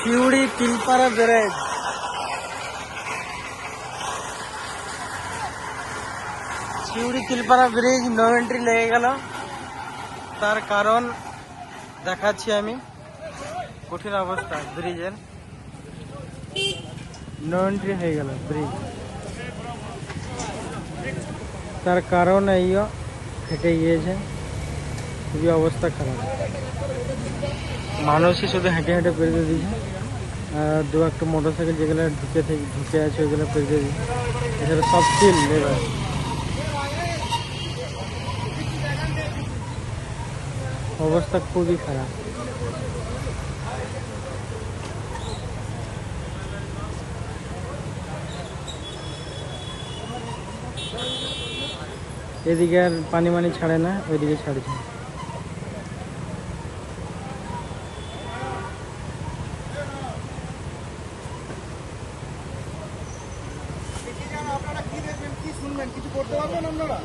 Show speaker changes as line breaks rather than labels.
Suri Tilpara barrage. Siuri Tilpara bridge no entry লেগে গেল, তার কারণ দেখাচ্ছি আমি। কঠিন অবস্থা ব্রিজের, নো এন্ট্রি হয়ে গেল ব্রিজ। তার কারণ এইও ফেটে গিয়েছে, খুবই অবস্থা খারাপ। মানুষই শুধু হেঁটে হেঁটে পেরিয়ে দিয়েছে, আর দু একটা মোটরসাইকেল যেগুলো ঢুকে আছে ওইগুলো পেরিয়ে দিয়েছে। এছাড়া সব সিল এবার। অবস্থা খুবই খারাপ। এদিকে আর পানি মানি ছাড়ে না, ওইদিকে ছাড়ছে।
আপনারা কি দেখবেন, কি শুনবেন, কিছু করতে পারবেন আপনারা?